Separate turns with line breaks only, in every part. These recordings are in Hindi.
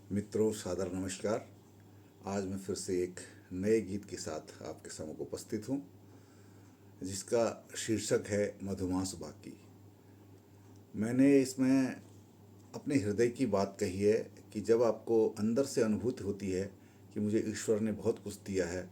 मित्रों, सादर नमस्कार। आज मैं फिर से एक नए गीत के साथ आपके सम्मुख उपस्थित हूँ, जिसका शीर्षक है मधुमास बाकी। मैंने इसमें अपने हृदय की बात कही है कि जब आपको अंदर से अनुभूति होती है कि मुझे ईश्वर ने बहुत कुछ दिया है,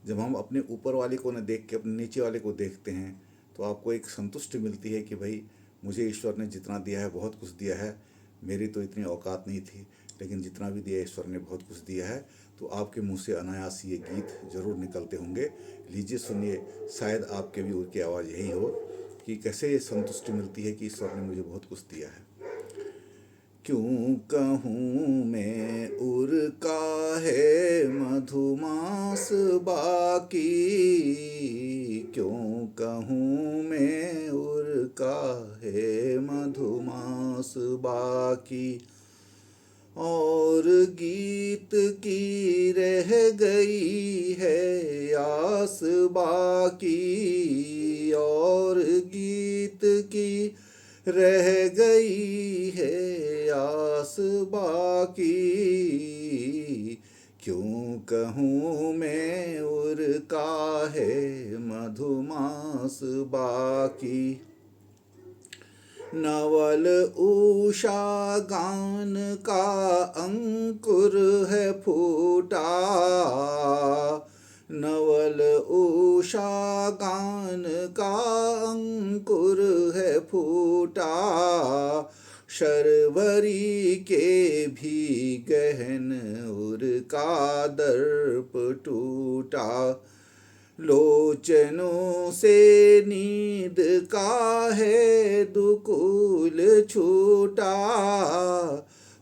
जब हम अपने ऊपर वाले को न देख के अपने नीचे वाले को देखते हैं, तो आपको एक संतुष्टि मिलती है कि भाई मुझे ईश्वर ने जितना दिया है, बहुत कुछ दिया है। मेरी तो इतनी औकात नहीं थी, लेकिन जितना भी दिया ईश्वर ने बहुत कुछ दिया है। तो आपके मुंह से अनायास ये गीत जरूर निकलते होंगे। लीजिए, सुनिए, शायद आपके भी उनकी आवाज़ यही हो कि कैसे संतुष्टि मिलती है कि ईश्वर ने मुझे बहुत कुछ दिया है। क्यों कहूँ मैं उर का है मधुमास बाकी, क्यों कहूँ मैं उर का है मधुमास बाकी। और गीत की रह गई है आस बाकी, और गीत की रह गई है आस बाकी। क्यों कहूँ मैं उर का है मधुमास बाकी। नवल उषा गान का अंकुर है फूटा, नवल उषा गान का अंकुर है फूटा। शर्वरी के भी गहन उर का दर्प टूटा। लोचनों से नींद का है दुकुल छूटा।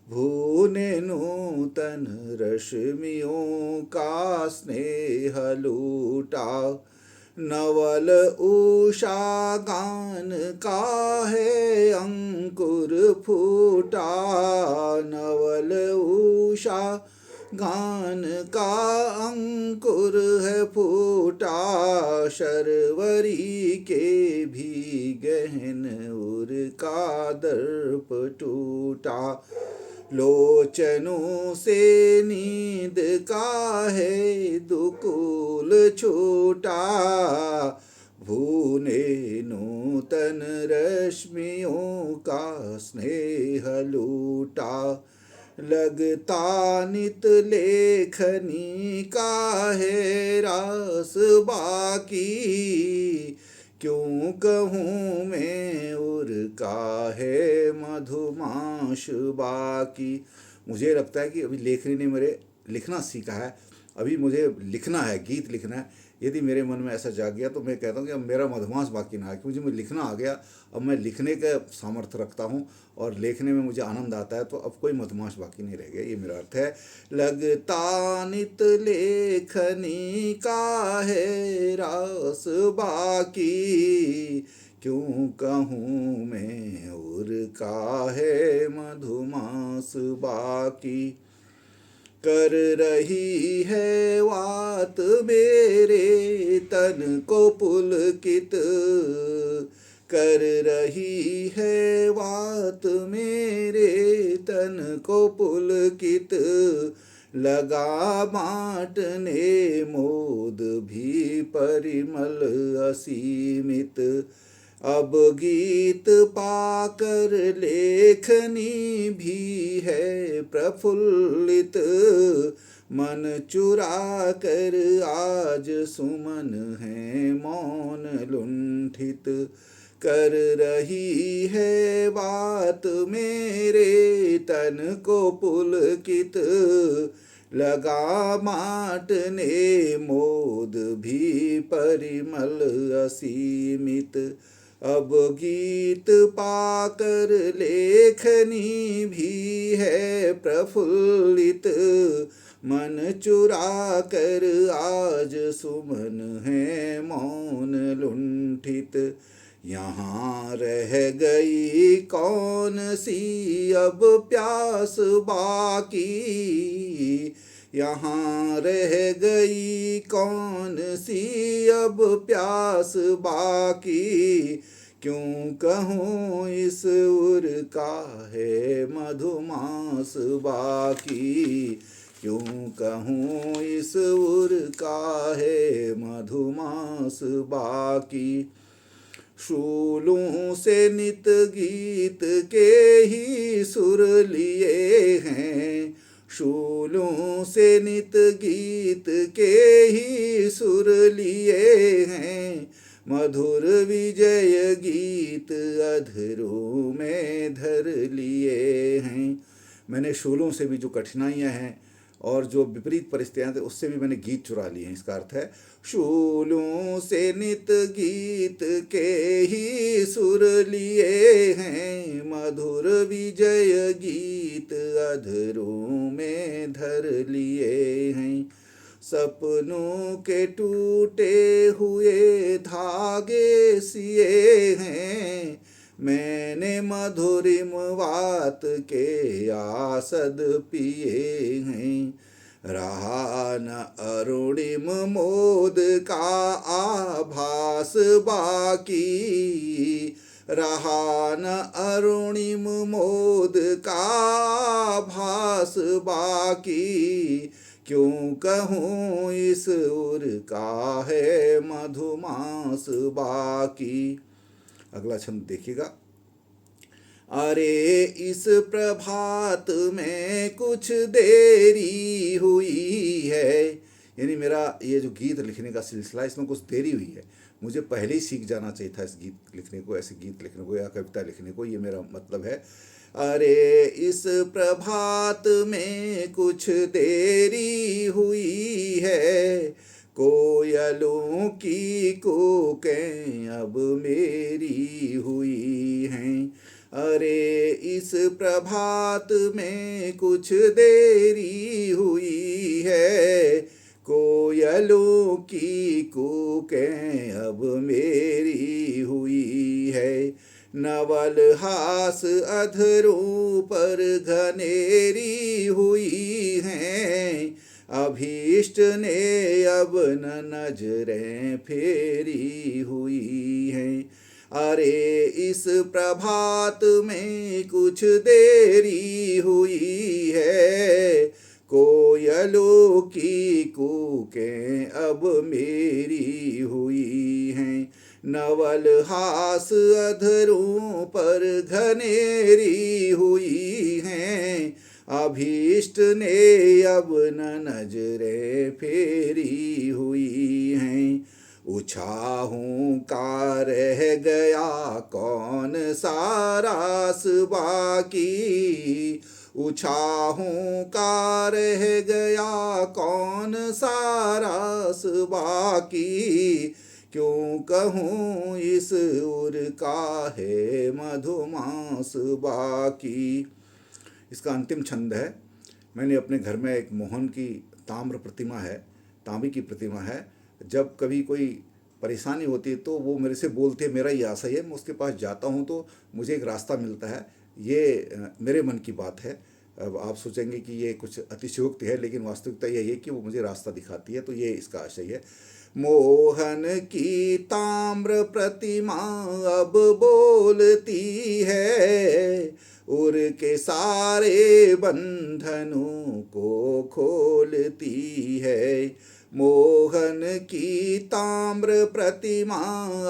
भूने नूतन रश्मियों का स्नेह लूटा। नवल उषा गान का है अंकुर फूटा, नवल उषा गान का अंकुर है फूटा। शर्वरी के भी गहन उर का दर्प टूटा। लोचनों से नींद का है दुकुल छूटा। भूने नूतन रश्मियों का स्नेह लूटा। लगता नित लेखनी का है रास बाकी। क्यों कहूँ मैं उर का है मधुमाश बाकी। मुझे लगता है कि अभी लेखनी ने मेरे लिखना सीखा है, अभी मुझे लिखना है, गीत लिखना है। यदि मेरे मन में ऐसा जाग गया तो मैं कहता हूँ कि अब मेरा मधुमास बाकी ना है, क्योंकि मुझे लिखना आ गया। अब मैं लिखने का सामर्थ्य रखता हूँ और लेखने में मुझे आनंद आता है, तो अब कोई मधुमास बाकी नहीं रह गया, ये मेरा अर्थ है। लगता नित लेखनी का है रास बाकी। क्यों कहूँ मैं उर का है मधुमास बाकी। कर रही है वात मेरे तन को पुलकित, कर रही है वात मेरे तन को पुलकित। लगा बांटने मोद भी परिमल असीमित। अब गीत पाकर लेखनी भी है प्रफुल्लित। मन चुरा कर आज सुमन है मौन लुंठित। कर रही है बात मेरे तन को पुलकित। लगा बांटने मोद भी परिमल असीमित। अब गीत पाकर लेखनी भी है प्रफुल्लित। मन चुरा कर आज सुमन है मौन लुंठित। यहाँ रह गई कौन सी अब प्यास बाकी। यहाँ रह गई कौन सी अब प्यास बाकी। क्यों कहूँ इस उर का है मधुमास बाकी, क्यों कहूँ इस उर का है मधुमास बाकी। शूलों से नित गीत के ही सुर लिए हैं, शूलों से नित गीत के ही सुर लिए हैं। मधुर विजय गीत अधरों में धर लिए हैं। मैंने शूलों से भी जो कठिनाइयाँ हैं और जो विपरीत परिस्थितियाँ थे उससे भी मैंने गीत चुरा लिए हैं। इसका अर्थ है शूलों से नित गीत के ही सुर लिए हैं, मधुर विजय गीत अधरों में धर लिए हैं। सपनों के टूटे हुए धागे सिए हैं, मैंने मधुरिम वात के आसद पिए हैं। रहा न अरुणिम मोद का आभास बाकी, रहा न अरुणिम मोद का आभास बाकी। क्यों कहूँ इस उर का है मधुमास बाकी। अगला छंद देखिएगा। अरे इस प्रभात में कुछ देरी हुई है, यानी मेरा ये जो गीत लिखने का सिलसिला इसमें कुछ देरी हुई है। मुझे पहले ही सीख जाना चाहिए था इस गीत लिखने को, ऐसे गीत लिखने को या कविता लिखने को, ये मेरा मतलब है। अरे इस प्रभात में कुछ देरी हुई है, कोयलों की कोकें अब मेरी हुई हैं। अरे इस प्रभात में कुछ देरी हुई है, कोयलों की कोकें अब मेरी हुई है। नवल हास अधरों पर घनेरी हुई हैं, अभीष्ट ने अब न नजरें फेरी हुई हैं। अरे इस प्रभात में कुछ देरी हुई है, कोयलों की कूकें अब मेरी हुई हैं। नवल हास अधरों पर घनेरी हुई हैं, अभीष्ट ने अब न नजरें फेरी हुई हैं। उछाहूँ का रह गया कौन सा रास बाकी, उछाहूँ का रह गया कौन सा रास बाकी। क्यों कहूँ इस उर का है मधुमास बाकी। इसका अंतिम छंद है। मैंने अपने घर में एक मोहन की ताम्र प्रतिमा है, तांबे की प्रतिमा है। जब कभी कोई परेशानी होती है तो वो मेरे से बोलते हैं, मेरा ये आशय है, मैं उसके पास जाता हूँ तो मुझे एक रास्ता मिलता है। ये मेरे मन की बात है। अब आप सोचेंगे कि ये कुछ अतिशयोक्ति है, लेकिन वास्तविकता यही है कि वो मुझे रास्ता दिखाती है। तो ये इसका आशय है। मोहन की ताम्र प्रतिमा अब बोलती है, उर के सारे बंधनों को खोलती है। मोहन की ताम्र प्रतिमा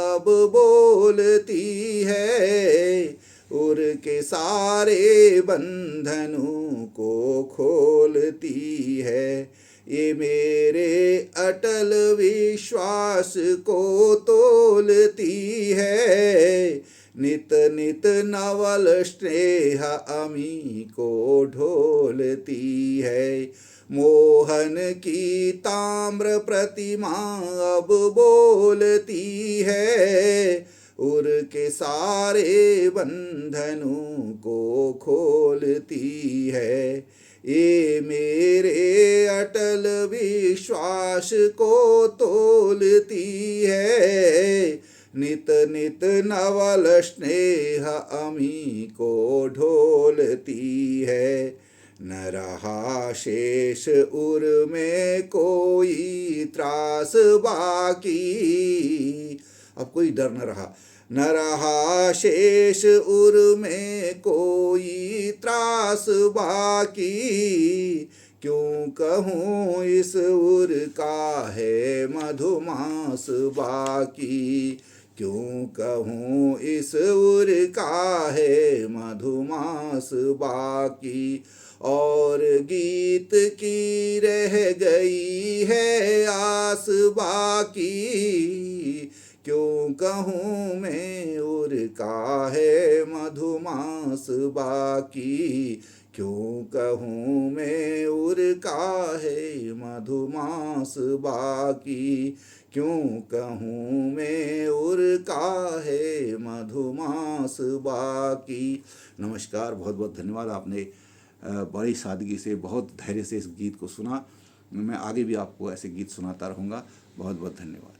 अब बोलती है, उर के सारे बंधनों को खोलती है। ये मेरे अटल विश्वास को तोलती है, नित नित नवल स्नेह अमी को ढोलती है। मोहन की ताम्र प्रतिमा अब बोलती है, उर के सारे बंधनों को खोलती है। ये मेरे अटल विश्वास को तोलती है, नित नित नवल स्नेह अमी को ढोलती है। न रहा शेष उर में कोई त्रास बाकी। अब कोई डर न रहा। न रहा शेष उर में कोई त्रास बाकी, क्यों कहूँ इस उर का है मधुमास बाकी, क्यों कहूँ इस उर का है मधुमास बाकी। और गीत की रह गई है आस बाकी, क्यों कहूँ मैं उर का है मधुमास बाकी, क्यों कहूँ मैं उर का है मधुमास बाकी, क्यों कहूँ मैं उर का है मधुमास बाकी। नमस्कार, बहुत बहुत धन्यवाद। आपने बड़ी सादगी से, बहुत धैर्य से इस गीत को सुना। मैं आगे भी आपको ऐसे गीत सुनाता रहूँगा। बहुत बहुत धन्यवाद।